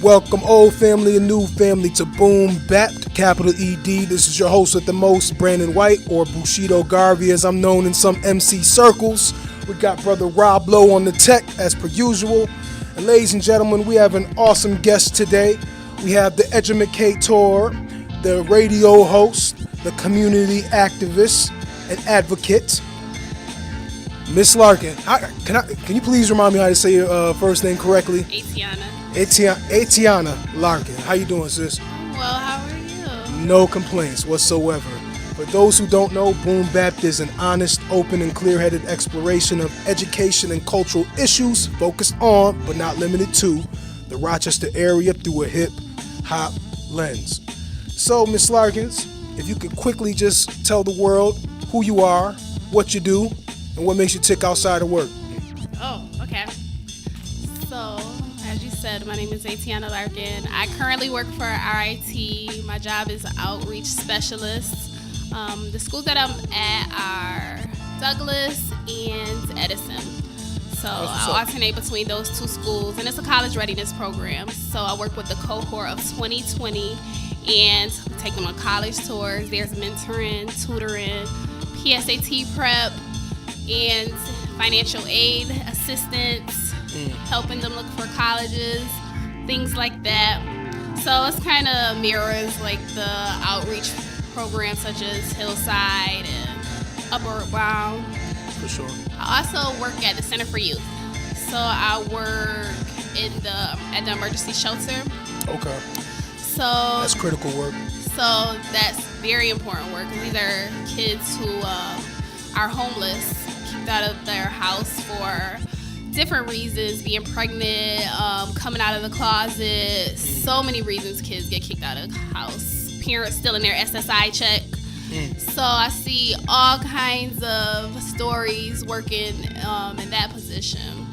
Welcome old family and new family to BoomBapp, capital ED. This is your host with the most, Brandon White, or Bushido Garvey as I'm known in some MC circles. We got brother Rob Lowe on the tech as per usual. And ladies and gentlemen, we have an awesome guest today. We have the Educator, the radio host, the community activist and advocate, Miss Larkin. Can you please remind me how to say your first name correctly? Etianna Larkin. How you doing, sis? Well, how are you? No complaints whatsoever. For those who don't know, BoomBapp is an honest, open, and clear-headed exploration of education and cultural issues focused on, but not limited to, the Rochester area through a hip-hop lens. So, Miss Larkins, if you could quickly just tell the world who you are, what you do, and what makes you tick outside of work. Oh, okay. So, as you said, my name is Etianna Larkin. I currently work for RIT. My job is outreach specialist. The schools that I'm at are Douglas and Edison. So I alternate between those two schools, and it's a college readiness program. So I work with the cohort of 2020, and we take them on college tours. There's mentoring, tutoring, PSAT prep, and financial aid assistance, helping them look for colleges, things like that. So it's kind of mirrors like the outreach programs such as Hillside and Upward Bound. For sure. I also work at the Center for Youth. So I work at the emergency shelter. Okay. So that's critical work. So that's very important work. These are kids who are homeless, kicked out of their house for different reasons, being pregnant, coming out of the closet. So many reasons kids get kicked out of the house. Parents still in their SSI check. So I see all kinds of stories working in that position.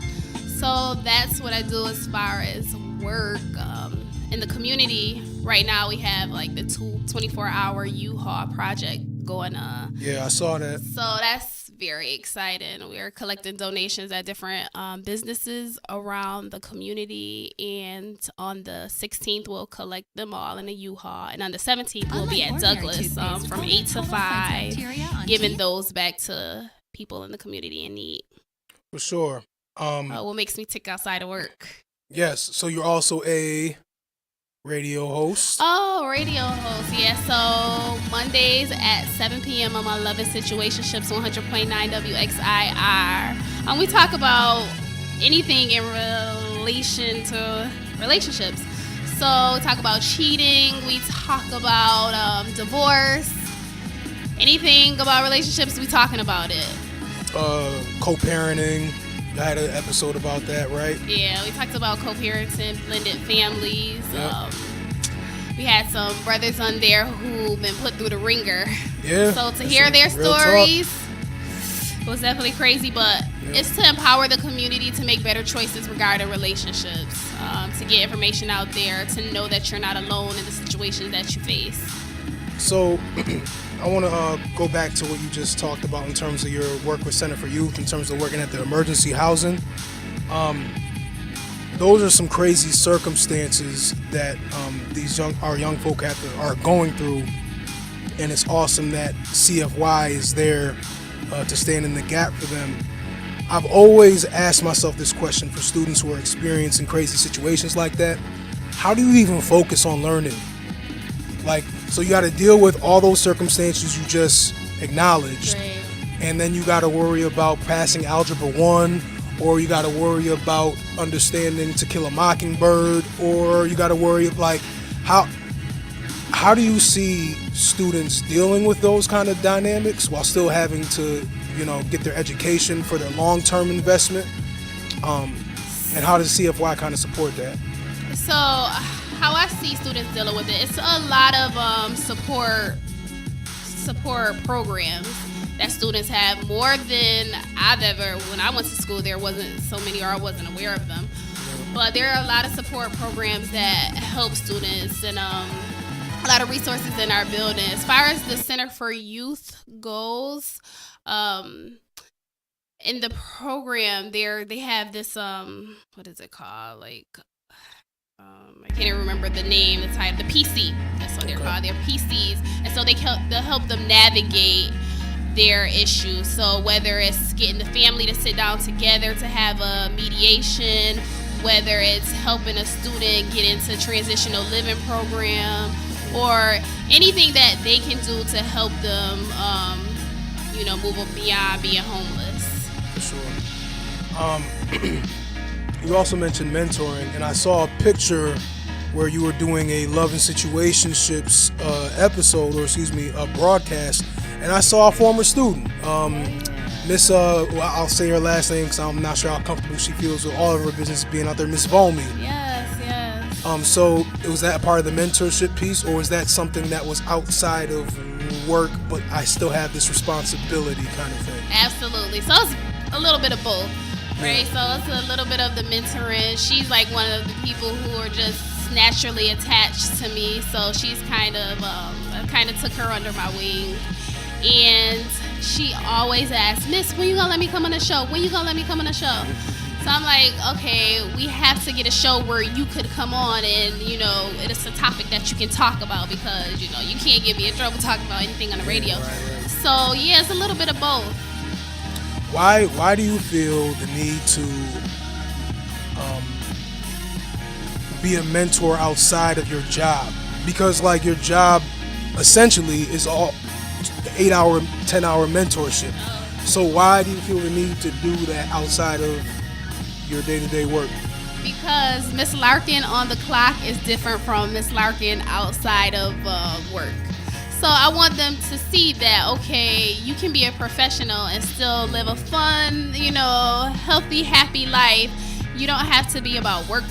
So that's what I do as far as work. In the community right now, we have like the 24-hour U-Haul project going on. Yeah, I saw that. So that's very exciting. We're collecting donations at different businesses around the community, and on the 16th we'll collect them all in a U-Haul, and on the 17th we'll be at Douglas from 8 to 5, giving those back to people in the community in need. For sure. What makes me tick outside of work? Yes, so you're also a radio host. Oh, radio host, yeah. So Mondays at 7 p.m. on my Loving Situationships 100.9 WXIR. We talk about anything in relation to relationships. So we talk about cheating, we talk about divorce, anything about relationships, we talking about it. Co-parenting. I had an episode about that, right? Yeah, we talked about co-parenting, blended families. Yep. We had some brothers on there who've been put through the ringer. Yeah. So to hear their stories was definitely crazy, but it's to empower the community to make better choices regarding relationships, to get information out there, to know that you're not alone in the situations that you face. So I want to go back to what you just talked about in terms of your work with Center for Youth, in terms of working at the emergency housing. Those are some crazy circumstances that our young folk are going through, and it's awesome that CFY is there to stand in the gap for them. I've always asked myself this question for students who are experiencing crazy situations like that. How do you even focus on learning? So you got to deal with all those circumstances you just acknowledged, right. And then you got to worry about passing Algebra 1, or you got to worry about understanding To Kill a Mockingbird, or you got to worry how do you see students dealing with those kind of dynamics while still having to, get their education for their long-term investment, and how does CFY kind of support that? So how I see students dealing with it, it's a lot of support programs that students have, more than I've ever. When I went to school, there wasn't so many, or I wasn't aware of them. But there are a lot of support programs that help students, and a lot of resources in our building. As far as the Center for Youth goes, in the program, they have this what is it called? I can't can't remember the name, the title, the PC. That's what they're called. They're PCs, and so they'll help them navigate their issues. So whether it's getting the family to sit down together to have a mediation, whether it's helping a student get into transitional living program, or anything that they can do to help them, move beyond being homeless. For sure. You also mentioned mentoring, and I saw a picture where you were doing a Love and Situationships a broadcast, and I saw a former student, Miss, I'll say her last name because I'm not sure how comfortable she feels with all of her business being out there, Miss Volmy. Yes. So was that part of the mentorship piece, or was that something that was outside of work, but I still have this responsibility kind of thing? Absolutely. So it's a little bit of both, right? So it's a little bit of the mentoring. She's like one of the people who are just naturally attached to me, so she's kind of took her under my wing, and she always asks, Miss, when you gonna let me come on the show? When you gonna let me come on the show? So I'm like, okay, we have to get a show where you could come on and, it's a topic that you can talk about, because, you can't get me in trouble talking about anything on the radio. Right. So, yeah, it's a little bit of both. Why do you feel the need to be a mentor outside of your job? Because, like, your job essentially is all 8-hour, 10-hour mentorship. So why do you feel the need to do that outside of your day-to-day work? Because Miss Larkin on the clock is different from Miss Larkin outside of work. So I want them to see that, okay, you can be a professional and still live a fun, healthy, happy life. You don't have to be about work.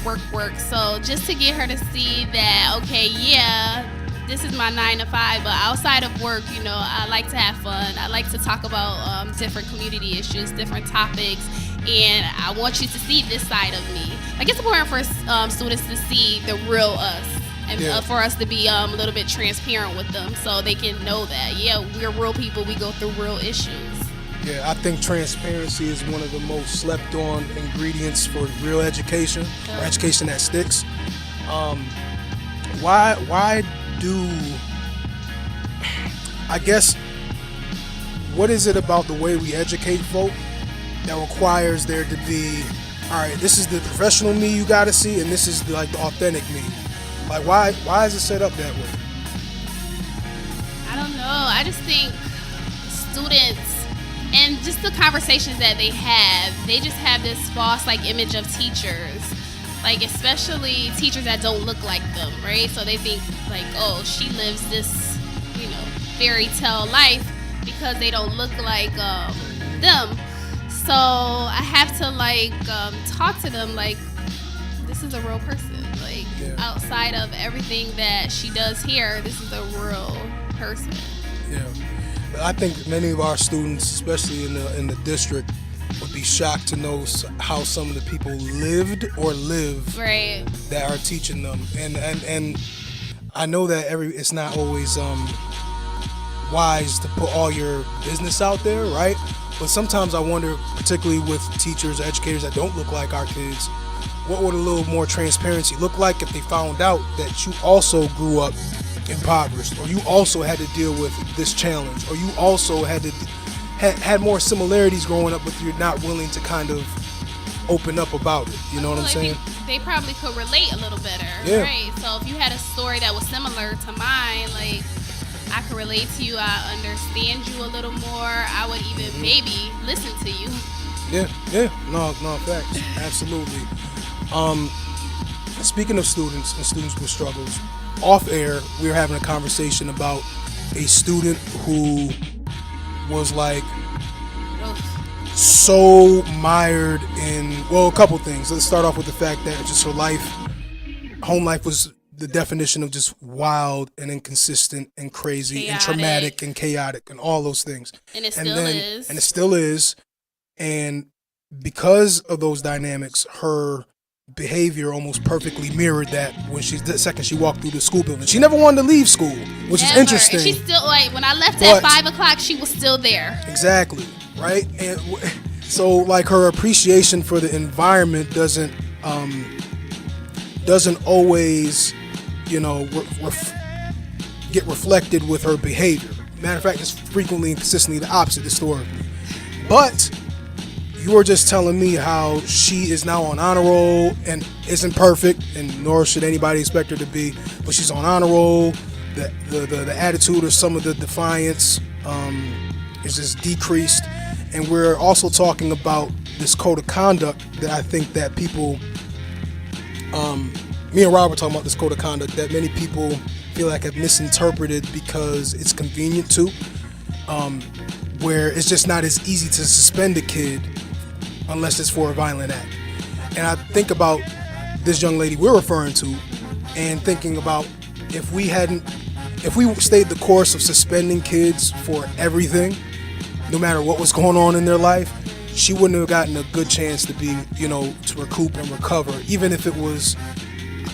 So just to get her to see that, okay, yeah, this is my 9 to 5, but outside of work, I like to have fun. I like to talk about different community issues, different topics, and I want you to see this side of me. Like, it's important for students to see the real us, and for us to be a little bit transparent with them, so they can know that, we're real people. We go through real issues. Yeah, I think transparency is one of the most slept on ingredients for real education, or education that sticks. Why do, I guess, what is it about the way we educate folk that requires there to be, all right, this is the professional me you gotta see, and this is the authentic me? Like, why is it set up that way? I don't know. I just think students and just the conversations that they just have this false image of teachers, especially teachers that don't look like them, right? So they think oh, she lives this fairy tale life because they don't look like them. So I have to talk to them this is a real person. Outside of everything that she does here, this is a real person. Yeah, I think many of our students, especially in the district, would be shocked to know how some of the people lived or live that are teaching them, and I know that it's not always wise to put all your business out there, right? But sometimes I wonder, particularly with teachers or educators that don't look like our kids, what would a little more transparency look like if they found out that you also grew up impoverished, or you also had to deal with this challenge, or you also had more similarities growing up, but you're not willing to kind of open up about it. You know what I'm saying? They probably could relate a little better, right? So if you had a story that was similar to mine, I could relate to you, I understand you a little more, I would even maybe listen to you. No, facts, absolutely. Speaking of students and students with struggles, off air, we were having a conversation about a student who was so mired in, a couple things. Let's start off with the fact that just her home life was the definition of just wild and inconsistent and crazy and traumatic and chaotic and all those things. And it still is. And because of those dynamics, her behavior almost perfectly mirrored that the second she walked through the school building. She never wanted to leave school, which is interesting. And she still, when I left at 5 o'clock, she was still there. Exactly, right? And so, her appreciation for the environment doesn't doesn't always, get reflected with her behavior. Matter of fact, it's frequently and consistently the opposite historically. But you were just telling me how she is now on honor roll and isn't perfect, and nor should anybody expect her to be, but she's on honor roll. The attitude or some of the defiance is just decreased. And we're also talking about this code of conduct that I think that people, me and Rob were talking about this code of conduct that many people feel like have misinterpreted because it's convenient to, where it's just not as easy to suspend a kid unless it's for a violent act. And I think about this young lady we're referring to and thinking about if we stayed the course of suspending kids for everything, no matter what was going on in their life, she wouldn't have gotten a good chance to be, to recoup and recover. Even if it was,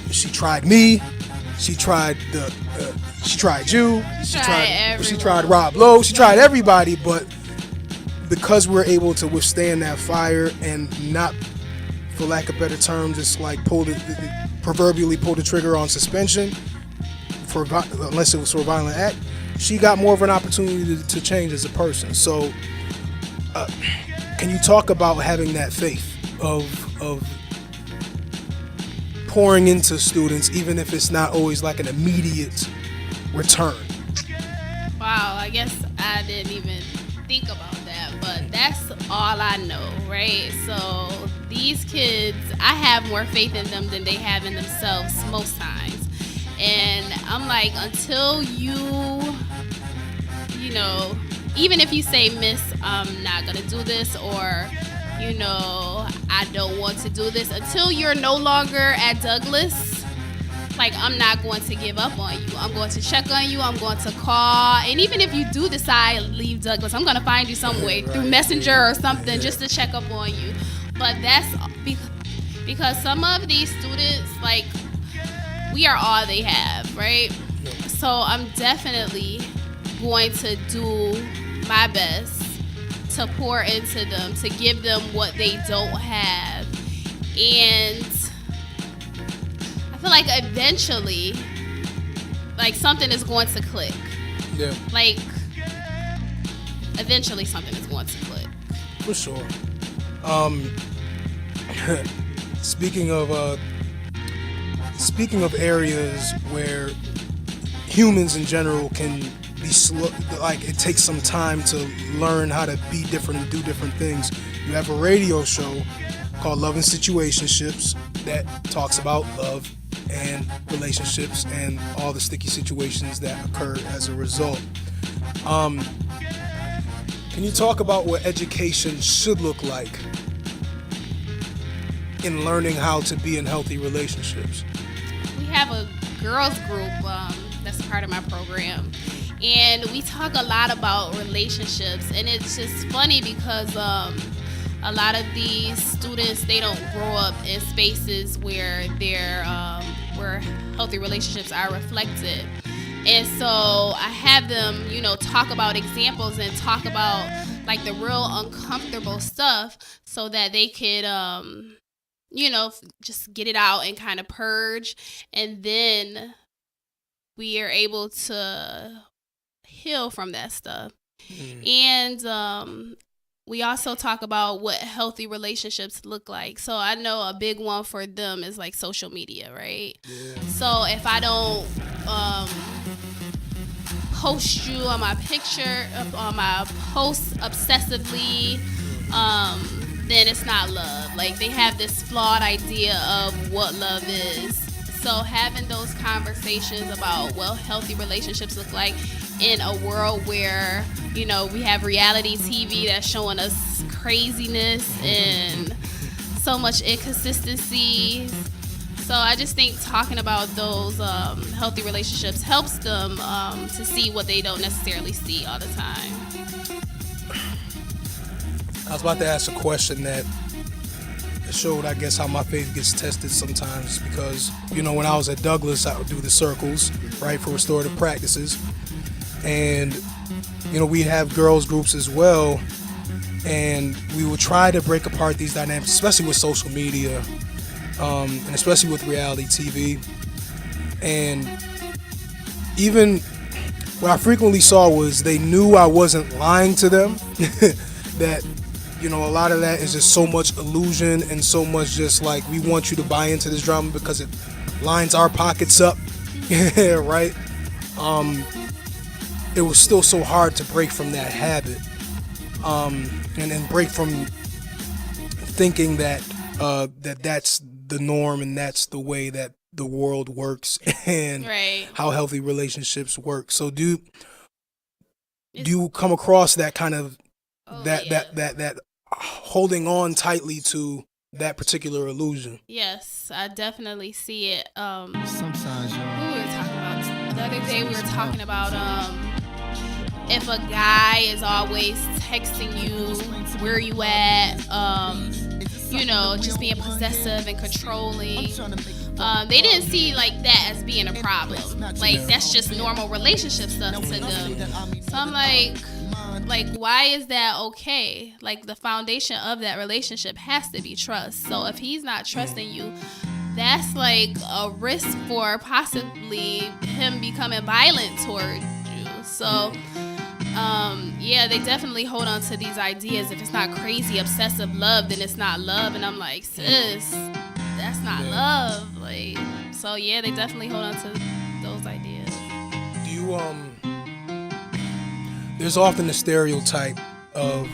she tried me, she tried she tried you, she tried Rob Lowe, she tried everybody, but because we're able to withstand that fire and not, for lack of better terms, just like proverbially pull the trigger on suspension, unless it was for a violent act, she got more of an opportunity to change as a person. So, can you talk about having that faith of pouring into students, even if it's not always like an immediate return? Wow, I guess I didn't even think about that, but that's all I know, right? So these kids, I have more faith in them than they have in themselves most times. And I'm like, until even if you say, Miss, I'm not going to do this, or, I don't want to do this, until you're no longer at Douglas, like, I'm not going to give up on you. I'm going to check on you. I'm going to call. And even if you do decide to leave Douglas, I'm going to find you some way through Messenger or something just to check up on you. But that's because some of these students, like, we are all they have, right? So I'm definitely going to do my best to pour into them, to give them what they don't have. And I feel like eventually, like, something is going to click. Yeah. Like, eventually something is going to click. For sure. Speaking of areas where humans in general can be slow, like it takes some time to learn how to be different and do different things. You have a radio show called Love and Situationships that talks about love and relationships and all the sticky situations that occur as a result. Can you talk about what education should look like in learning how to be in healthy relationships? We have a girls group that's part of my program, and we talk a lot about relationships. And it's just funny because a lot of these students, they don't grow up in spaces where where healthy relationships are reflected. And so I have them, talk about examples and talk about like the real uncomfortable stuff so that they could just get it out and kind of purge. And then we are able to heal from that stuff. And we also talk about what healthy relationships look like. So I know a big one for them is like social media, right? Yeah. So if I don't post you on my picture, on my post obsessively, then it's not love. Like, they have this flawed idea of what love is. So having those conversations about what healthy relationships look like in a world where, we have reality TV that's showing us craziness and so much inconsistency. So I just think talking about those healthy relationships helps them to see what they don't necessarily see all the time. I was about to ask a question that showed, I guess, how my faith gets tested sometimes, because, when I was at Douglas, I would do the circles, right, for restorative practices. And, we have girls groups as well. And we would try to break apart these dynamics, especially with social media. and especially with reality TV. And even what I frequently saw was they knew I wasn't lying to them. That, a lot of that is just so much illusion and so much just like, we want you to buy into this drama because it lines our pockets up. Right? It was still so hard to break from that habit, and break from thinking that that's the norm and that's the way that the world works and Right. how healthy relationships work. So do you come across that kind of that holding on tightly to that particular illusion? Yes, I definitely see it. Sometimes, Who we were talking about the other day? We were talking about if a guy is always texting you, where you at, just being possessive and controlling. They didn't see like that as being a problem. Like, that's just normal relationship stuff to them. So I'm like, why is that okay? Like, the foundation of that relationship has to be trust. So if he's not trusting you, that's like a risk for possibly him becoming violent toward you. So they definitely hold on to these ideas. If it's not crazy obsessive love, then it's not love. And I'm like, sis, that's not love. Like, so they definitely hold on to those ideas. Do you there's often a stereotype of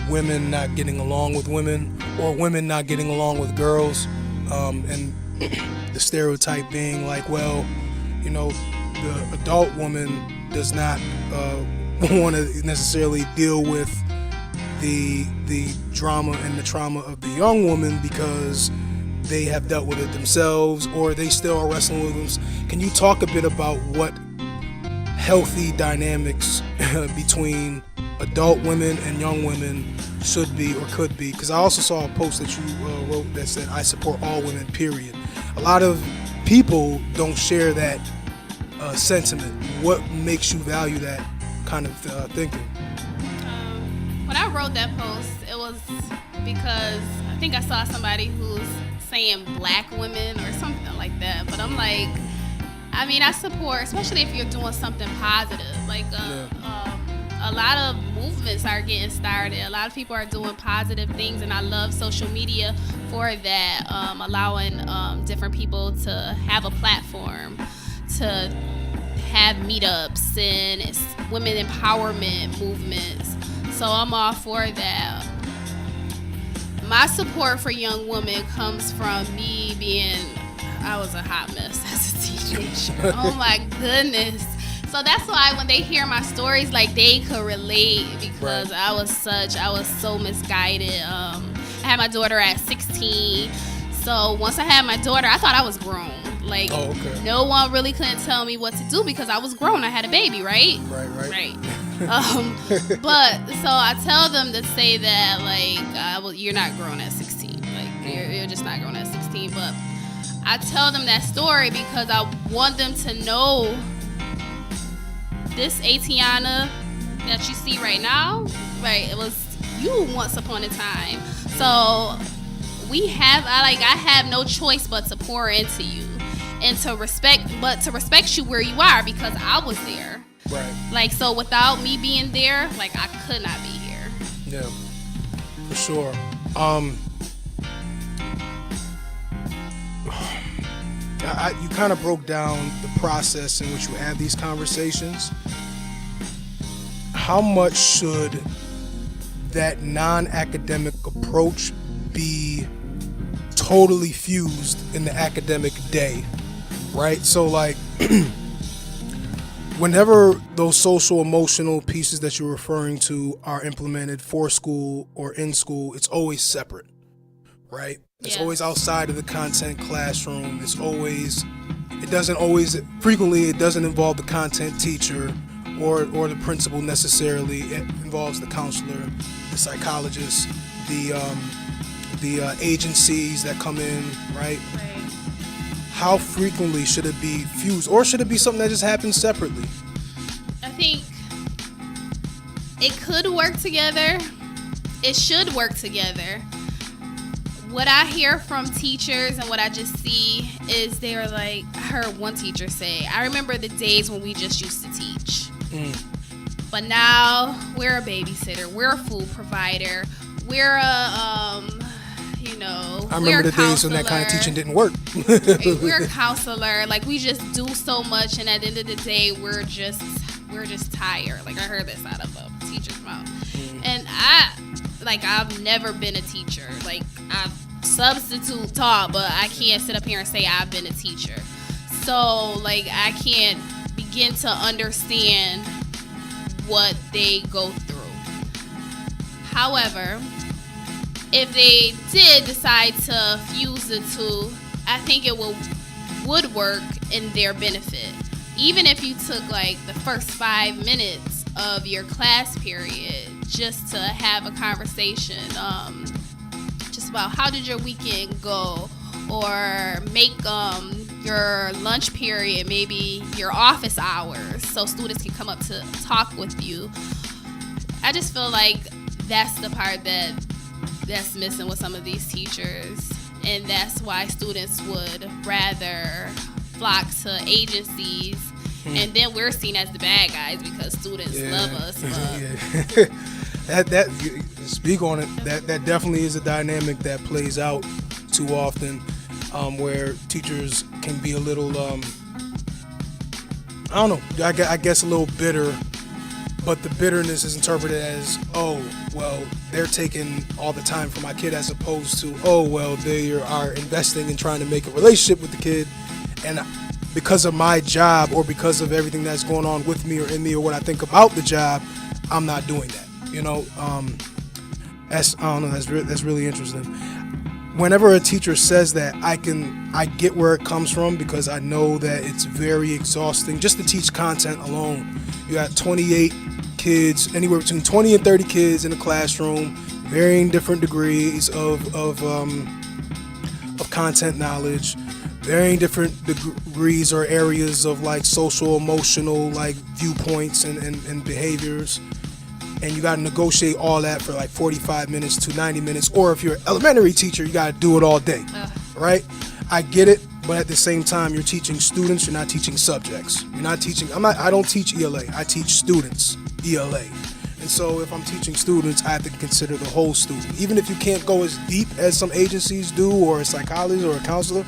women not getting along with women, or women not getting along with girls, and the stereotype being like, well, the adult woman does not want to necessarily deal with the drama and the trauma of the young woman because they have dealt with it themselves, or they still are wrestling with them. Can you talk a bit about what healthy dynamics between adult women and young women should be or could be? Because I also saw a post that you wrote that said, I support all women, period. A lot of people don't share that sentiment. What makes you value that kind of thinking? When I wrote that post, it was because I think I saw somebody who's saying black women or something like that. But I'm like, I support, especially if you're doing something positive. Like, a lot of movements are getting started. A lot of people are doing positive things, and I love social media for that, allowing different people to have a platform, to have meetups and women empowerment movements. So I'm all for that. My support for young women comes from me I was a hot mess as a teenager. Oh my goodness. So that's why when they hear my stories, like, they could relate, because I was so misguided. I had my daughter at 16. So once I had my daughter, I thought I was grown. Like, no one really couldn't tell me what to do because I was grown. I had a baby, right? Right. But so I tell them to say that, like, you're not grown at 16. Like, you're just not grown at 16. But I tell them that story because I want them to know this Etianna that you see right now, right? It was you once upon a time. So I have no choice but to pour into you and to respect you where you are, because I was there. Right. Like, so without me being there, like, I could not be here. Yeah, for sure. You kind of broke down the process in which you have these conversations. How much should that non-academic approach be totally fused in the academic day, right? So, like, whenever those social emotional pieces that you're referring to are implemented for school or in school, it's always separate, right? It's always outside of the content classroom. Frequently it doesn't involve the content teacher or the principal necessarily. It involves the counselor, the psychologist, the agencies that come in, right? How frequently should it be fused, or should it be something that just happens separately? I think it could work together. It should work together. what I hear from teachers and what I just see is they're like, I heard one teacher say, I remember the days when we just used to teach. But now we're a babysitter, we're a food provider, we're a, I remember the days when that kind of teaching didn't work. We're a counselor. Like, we just do so much, and at the end of the day, we're just tired. Like, I heard this out of a teacher's mouth. And I've never been a teacher. Like, I've substitute taught, but I can't sit up here and say I've been a teacher. So, like, I can't begin to understand what they go through. However, if they did decide to fuse the two, I think it would work in their benefit. Even if you took like the first 5 minutes of your class period just to have a conversation, just about how did your weekend go, or make your lunch period maybe your office hours so students can come up to talk with you. I just feel like that's the part that's missing with some of these teachers, and that's why students would rather flock to agencies, and then we're seen as the bad guys because students love us. That you speak on it. That definitely is a dynamic that plays out too often, where teachers can be a little, I don't know, I guess a little bitter. But the bitterness is interpreted as, oh, well, they're taking all the time from my kid, as opposed to, oh, well, they are investing in trying to make a relationship with the kid. And because of my job, or because of everything that's going on with me or in me, or what I think about the job, I'm not doing that. That's really interesting. Whenever a teacher says that, I get where it comes from, because I know that it's very exhausting just to teach content alone. You got 28 kids, anywhere between 20 and 30 kids in a classroom, varying different degrees of content knowledge, varying different degrees or areas of like social, emotional, like viewpoints and behaviors. And you got to negotiate all that for like 45 minutes to 90 minutes. Or if you're an elementary teacher, you got to do it all day, right? I get it, but at the same time, you're teaching students, you're not teaching subjects. You're not teaching, I don't teach ELA, I teach students ELA. And so if I'm teaching students, I have to consider the whole student. Even if you can't go as deep as some agencies do, or a psychologist or a counselor,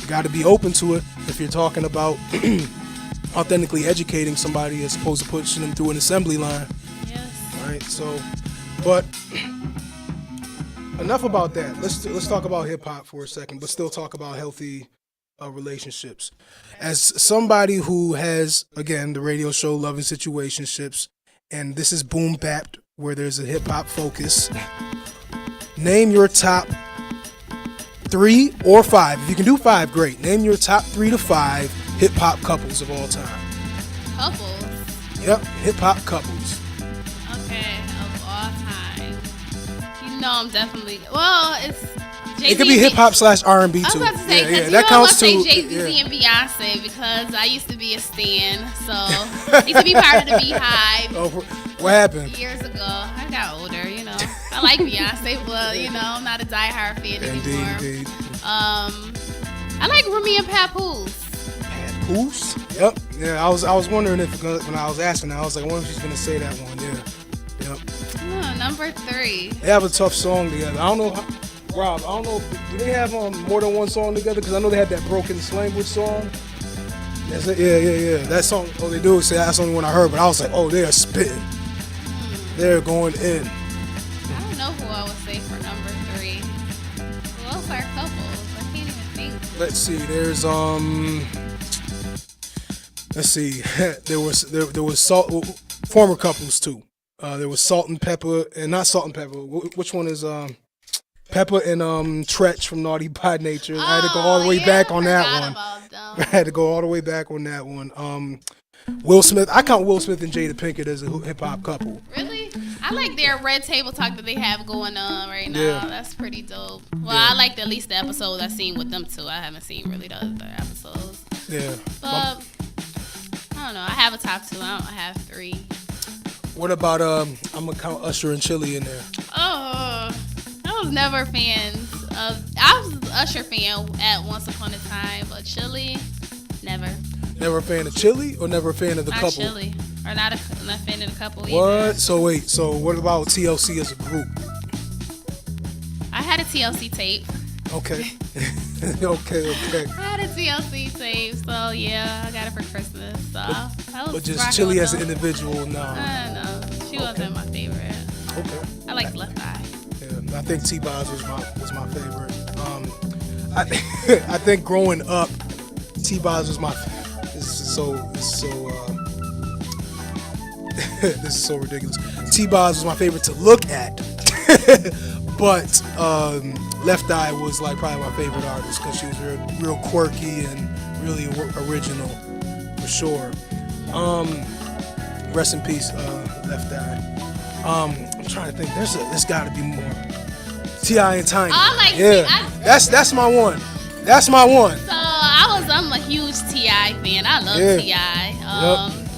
you got to be open to it if you're talking about authentically educating somebody as opposed to pushing them through an assembly line. Yes. Right. So, but enough about that. Let's talk about hip hop for a second, but still talk about healthy relationships. As somebody who has, again, the radio show Loving Situationships, and this is BoomBappED, where there's a hip hop focus. Name your top 3 or 5. If you can do 5, great. Name your top 3 to 5 hip hop couples of all time. Couples? Yep, hip hop couples. Okay, of all time. I'm definitely, well, it's Jay-Z. It could be hip hop / R&B too. I was about to say, because that counts too. Jay-Z and Beyonce, because I used to be a stan, so I used to be part of the Beehive. Oh, what happened? Years ago. I got older, I like Beyonce, but, I'm not a diehard fan anymore. Indeed. I like Remy and Papoose. Papoose? Yep. Yeah, I was wondering if, when I was asking that, I was like, I wonder if she's going to say that one. Yeah. Yep. Number 3. They have a tough song together. I don't know, Rob, I don't know, do they have more than one song together? Because I know they had that Broken Language song. Yeah. That song, they do say that's the only one I heard, but I was like, oh, they are spitting. They're going in. I don't know who I would say for number 3. Who else are couples? I can't even think. Let's see, there's, there was former couples too. There was Salt and Pepper, and not Salt and Pepper. Which one is Pepper and Tretch from Naughty by Nature? I had to go all the way back on that one. I had to go all the way back on that one. Will Smith. I count Will Smith and Jada Pinkett as a hip hop couple. Really? I like their Red Table Talk that they have going on right now. Yeah. That's pretty dope. Well, I like at least the episodes I've seen with them too. I haven't seen really the other episodes. Yeah. But I don't know. I have a top 2. I don't have 3. What about I'm gonna count Usher and Chili in there? Oh was never fans of. I was an Usher fan at once upon a time, but Chili, never. Never a fan of Chili or never a fan of the Not couple? Chili, or not a fan of the couple either. What? So wait. So what about TLC as a group? I had a TLC tape. Okay. okay. I had a TLC tape, so yeah, I got it for Christmas. So I was But just rocking Chili with as an them. individual, no. I don't know. She wasn't my favorite. Okay. I liked Left Eye. Yeah, I think T-Boz was my favorite. I think growing up, T-Boz was my. This is so ridiculous. T-Boz was my favorite to look at, but Left Eye was like probably my favorite artist because she was real quirky and really original for sure. Rest in peace, Left Eye. I'm trying to think. There's got to be more. T.I. and Tiny. Oh, like yeah, that's my one. That's my one. So I'm a huge T.I. fan. I love T.I.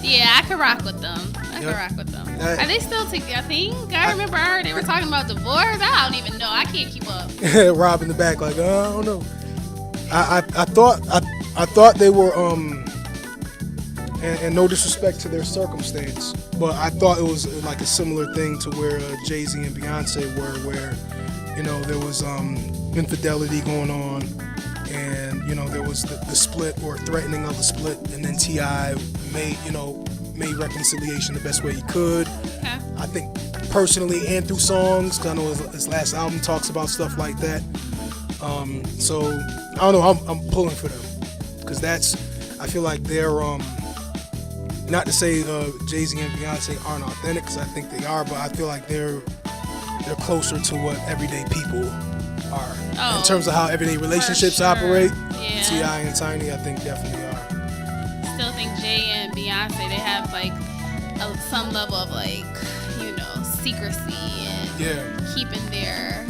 Yeah, I could rock with them. Are they still together? I think I remember they were talking about divorce. I don't even know. I can't keep up. Rob in the back, like I don't know. I thought they were and no disrespect to their circumstance, but I thought it was like a similar thing to where Jay-Z and Beyonce were, where there was infidelity going on, and there was the split or threatening of a split, and then T.I. made reconciliation the best way he could. Okay. I think personally and through songs, because I know his last album talks about stuff like that. So I don't know. I'm pulling for them because I feel like they're not to say Jay-Z and Beyonce aren't authentic, because I think they are, but I feel like they're closer to what everyday people are in terms of how everyday relationships operate. Yeah. T.I. and Tiny, I think, definitely are. Still think Jay and Beyonce, they have like some level of like secrecy and keeping their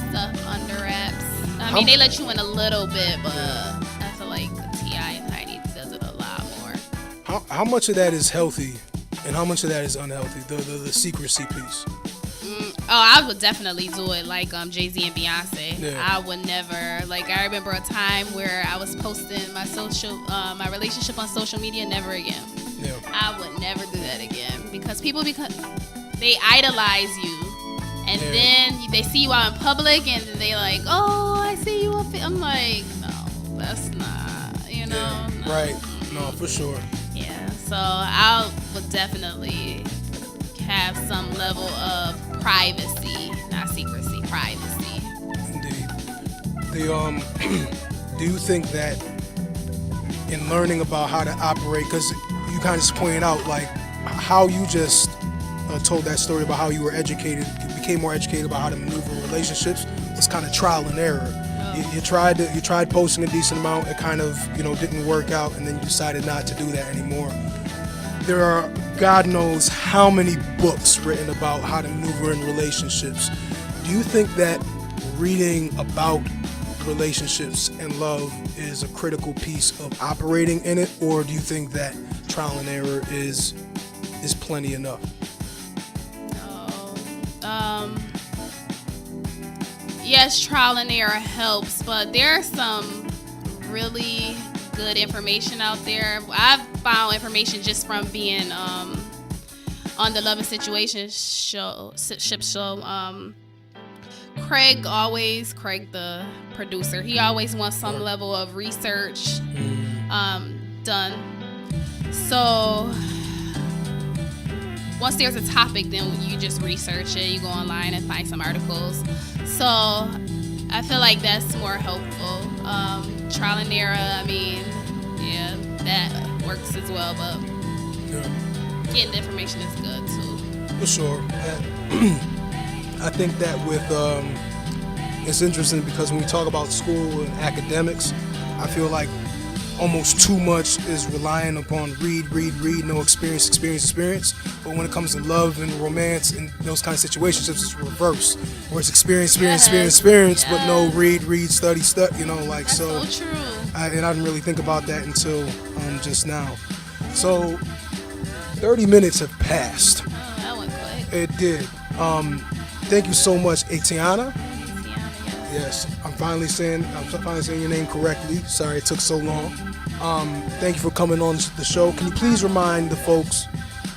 stuff under wraps. I mean, they let you in a little bit, but I feel like T.I. and Tiny does it a lot more. How much of that is healthy and how much of that is unhealthy? The secrecy piece. I would definitely do it like Jay-Z and Beyonce. Yeah. I would never, I remember a time where I was posting my relationship on social media. Never again. Yeah. I would never do that again, because people they idolize you, and then they see you out in public and they like, oh, I see you up. I'm like, no, that's not, Yeah. No. Right. No, for sure. Yeah. So I would definitely have some level of privacy, not secrecy, privacy. Indeed. Do you think that in learning about how to operate, because you kind of just pointed out like how you just told that story about how you were educated, you became more educated about how to maneuver in relationships, was kind of trial and error. You tried posting a decent amount, it kind of didn't work out, and then you decided not to do that anymore. There are God knows how many books written about how to maneuver in relationships. Do you think that reading about relationships and love is a critical piece of operating in it, or do you think that trial and error is plenty enough? Yes, trial and error helps, but there's some really good information out there. I've found information just from being on the Love and Situationships show. Craig, the producer, he always wants some level of research done. So once there's a topic, then you just research it. You go online and find some articles. So I feel like that's more helpful. Trial and error, I mean, yeah, that works as well, but getting the information is good too. For sure. I think that with it's interesting because when we talk about school and academics, I feel like almost too much is relying upon read, no experience. But when it comes to love and romance and those kind of situations, it's reverse. Where it's experience, but no read, study, That's so. So true. I didn't really think about that until just now. So 30 minutes have passed. Oh, that went quick. It did. Thank you so much, Etianna. Yes, I'm finally saying your name correctly. Sorry it took so long. Thank you for coming on the show. Can you please remind the folks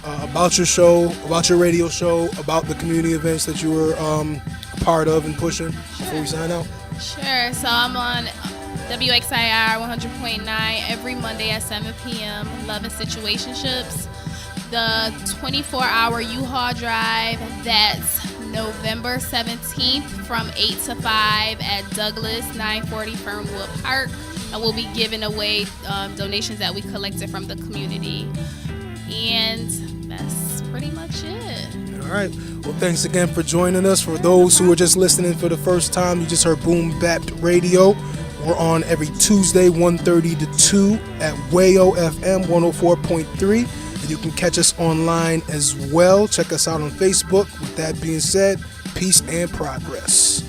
about your show, about your radio show, about the community events that you were a part of and pushing before we sign out? Sure. So I'm on WXIR 100.9 every Monday at 7 p.m. Loving Situationships. The 24-hour U-Haul drive, that's November 17th from 8 to 5 at Douglas 940 Fernwood Park. And we'll be giving away donations that we collected from the community. And that's pretty much it. All right. Well, thanks again for joining us. For those who are just listening for the first time, you just heard BoomBappED Radio. We're on every Tuesday, 1:30 to 2 at Wayo FM 104.3. And you can catch us online as well. Check us out on Facebook. With that being said, peace and progress.